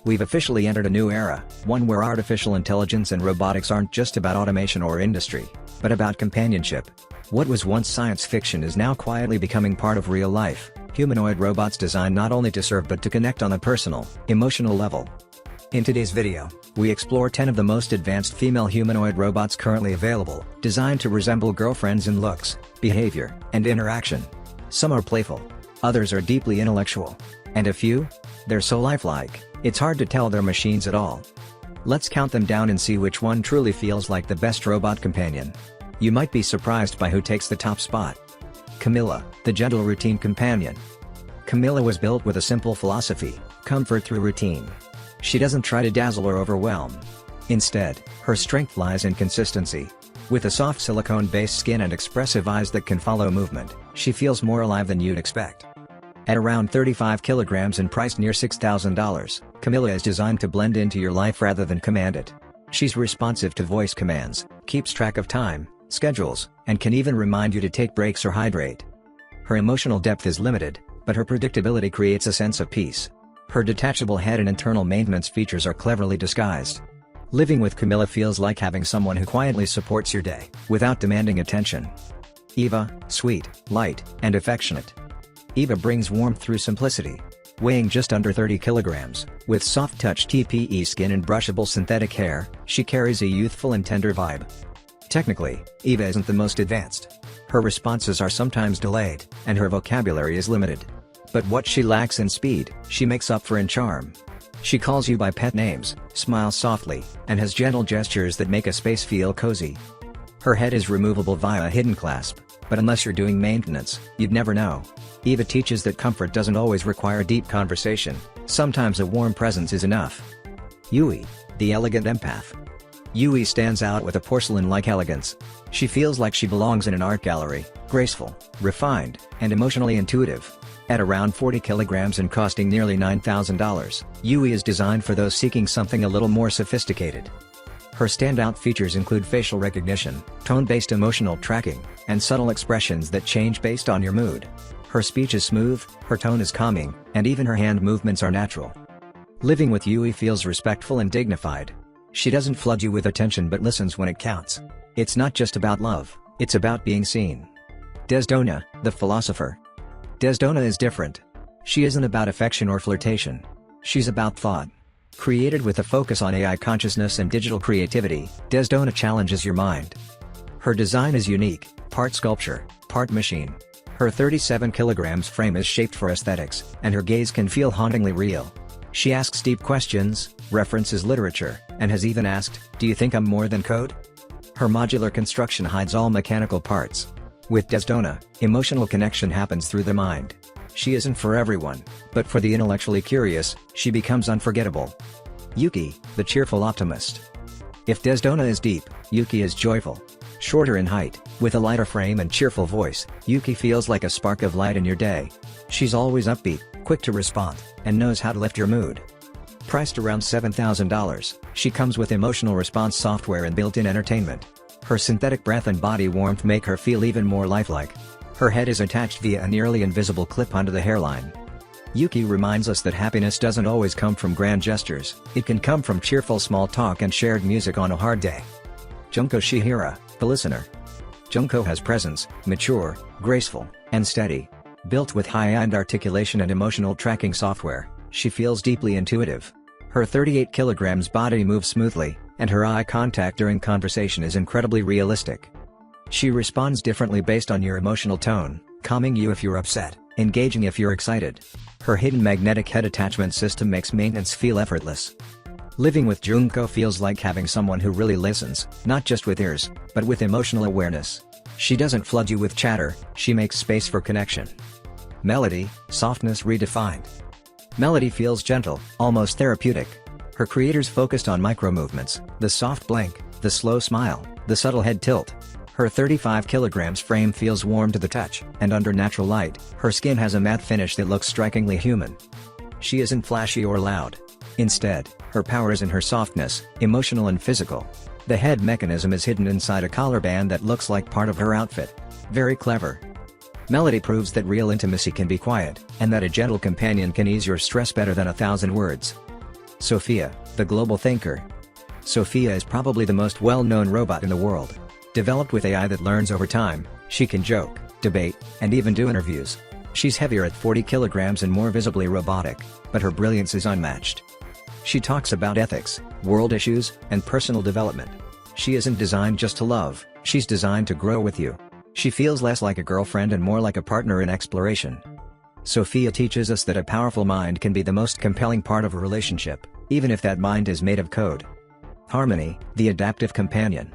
We've officially entered a new era, one where artificial intelligence and robotics aren't just about automation or industry, but about companionship. What was once science fiction is now quietly becoming part of real life, humanoid robots designed not only to serve but to connect on a personal, emotional level. In today's video, we explore 10 of the most advanced female humanoid robots currently available, designed to resemble girlfriends in looks, behavior, and interaction. Some are playful, others are deeply intellectual, and a few? They're so lifelike, it's hard to tell they're machines at all. Let's count them down and see which one truly feels like the best robot companion. You might be surprised by who takes the top spot. Camila, the gentle routine companion. Camila was built with a simple philosophy: comfort through routine. She doesn't try to dazzle or overwhelm. Instead, her strength lies in consistency. With a soft silicone-based skin and expressive eyes that can follow movement, she feels more alive than you'd expect. At around 35 kilograms and priced near $6,000, Camila is designed to blend into your life rather than command it. She's responsive to voice commands, keeps track of time, schedules, and can even remind you to take breaks or hydrate. Her emotional depth is limited, but her predictability creates a sense of peace. Her detachable head and internal maintenance features are cleverly disguised. Living with Camila feels like having someone who quietly supports your day, without demanding attention. Eva, sweet, light, and affectionate. Eva brings warmth through simplicity. Weighing just under 30 kilograms, with soft-touch TPE skin and brushable synthetic hair, she carries a youthful and tender vibe. Technically, Eva isn't the most advanced. Her responses are sometimes delayed, and her vocabulary is limited. But what she lacks in speed, she makes up for in charm. She calls you by pet names, smiles softly, and has gentle gestures that make a space feel cozy. Her head is removable via a hidden clasp, but unless you're doing maintenance, you'd never know. Eva teaches that comfort doesn't always require deep conversation, sometimes a warm presence is enough. Yui, the elegant empath. Yui stands out with a porcelain-like elegance. She feels like she belongs in an art gallery, graceful, refined, and emotionally intuitive. At around 40 kilograms and costing nearly $9,000, Yui is designed for those seeking something a little more sophisticated. Her standout features include facial recognition, tone-based emotional tracking, and subtle expressions that change based on your mood. Her speech is smooth, her tone is calming, and even her hand movements are natural. Living with Yui feels respectful and dignified. She doesn't flood you with attention but listens when it counts. It's not just about love, it's about being seen. Desdona, the philosopher. Desdona is different. She isn't about affection or flirtation. She's about thought. Created with a focus on AI consciousness and digital creativity, Desdona challenges your mind. Her design is unique, part sculpture, part machine. Her 37 kilograms frame is shaped for aesthetics, and her gaze can feel hauntingly real. She asks deep questions, references literature, and has even asked, "Do you think I'm more than code?" Her modular construction hides all mechanical parts. With Desdona, emotional connection happens through the mind. She isn't for everyone, but for the intellectually curious, she becomes unforgettable. Yuki, the cheerful optimist. If Desdona is deep, Yuki is joyful. Shorter in height, with a lighter frame and cheerful voice, Yuki feels like a spark of light in your day. She's always upbeat, quick to respond, and knows how to lift your mood. Priced around $7,000, she comes with emotional response software and built-in entertainment. Her synthetic breath and body warmth make her feel even more lifelike. Her head is attached via a nearly invisible clip onto the hairline. Yuki reminds us that happiness doesn't always come from grand gestures, it can come from cheerful small talk and shared music on a hard day. Junko, the listener. Junko has presence, mature, graceful, and steady. Built with high-end articulation and emotional tracking software, she feels deeply intuitive. Her 38 kilograms body moves smoothly, and her eye contact during conversation is incredibly realistic. She responds differently based on your emotional tone, calming you if you're upset, engaging if you're excited. Her hidden magnetic head attachment system makes maintenance feel effortless. Living with Junko feels like having someone who really listens, not just with ears, but with emotional awareness. She doesn't flood you with chatter, she makes space for connection. Melody, softness redefined. Melody feels gentle, almost therapeutic. Her creators focused on micro-movements, the soft blink, the slow smile, the subtle head tilt. Her 35 kilograms frame feels warm to the touch, and under natural light, her skin has a matte finish that looks strikingly human. She isn't flashy or loud. Instead, her power is in her softness, emotional and physical. The head mechanism is hidden inside a collar band that looks like part of her outfit. Very clever. Melody proves that real intimacy can be quiet, and that a gentle companion can ease your stress better than 1,000 words. Sophia, the global thinker. Sophia is probably the most well-known robot in the world. Developed with AI that learns over time, she can joke, debate, and even do interviews. She's heavier at 40 kilograms and more visibly robotic, but her brilliance is unmatched. She talks about ethics, world issues, and personal development. She isn't designed just to love, she's designed to grow with you. She feels less like a girlfriend and more like a partner in exploration. Sophia teaches us that a powerful mind can be the most compelling part of a relationship, even if that mind is made of code. Harmony, the adaptive companion.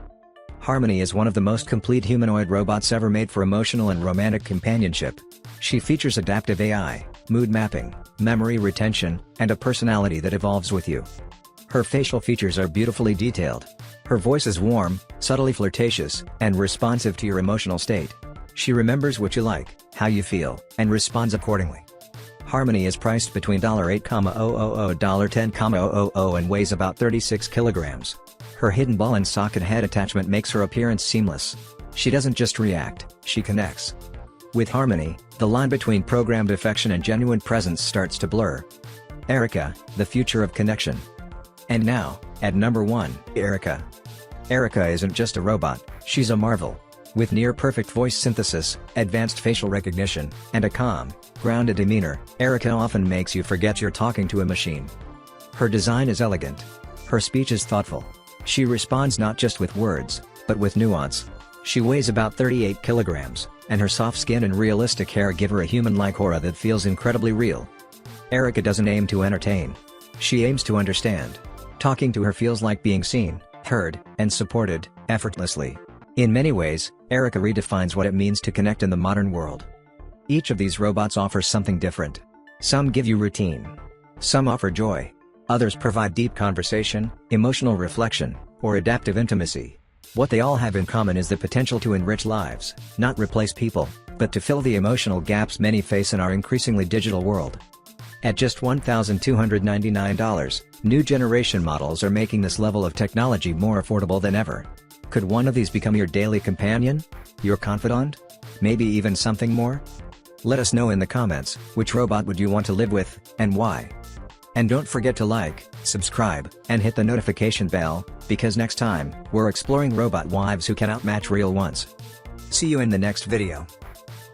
Harmony is one of the most complete humanoid robots ever made for emotional and romantic companionship. She features adaptive AI, mood mapping, memory retention, and a personality that evolves with you. Her facial features are beautifully detailed. Her voice is warm, subtly flirtatious, and responsive to your emotional state. She remembers what you like, how you feel, and responds accordingly. Harmony is priced between $8,000 to $10,000 and weighs about 36 kilograms. Her hidden ball and socket head attachment makes her appearance seamless. She doesn't just react, she connects. With Harmony, the line between programmed affection and genuine presence starts to blur. Erica, the future of connection. And now, at number 1, Erica. Erica isn't just a robot, she's a marvel. With near-perfect voice synthesis, advanced facial recognition, and a calm, grounded demeanor, Erica often makes you forget you're talking to a machine. Her design is elegant. Her speech is thoughtful. She responds not just with words, but with nuance. She weighs about 38 kilograms, and her soft skin and realistic hair give her a human-like aura that feels incredibly real. Erica doesn't aim to entertain. She aims to understand. Talking to her feels like being seen, heard, and supported, effortlessly. In many ways, Erica redefines what it means to connect in the modern world. Each of these robots offers something different. Some give you routine. Some offer joy. Others provide deep conversation, emotional reflection, or adaptive intimacy. What they all have in common is the potential to enrich lives, not replace people, but to fill the emotional gaps many face in our increasingly digital world. At just $1,299, new generation models are making this level of technology more affordable than ever. Could one of these become your daily companion? Your confidant? Maybe even something more? Let us know in the comments, which robot would you want to live with, and why? And don't forget to like, subscribe, and hit the notification bell, because next time, we're exploring robot wives who can outmatch real ones. See you in the next video.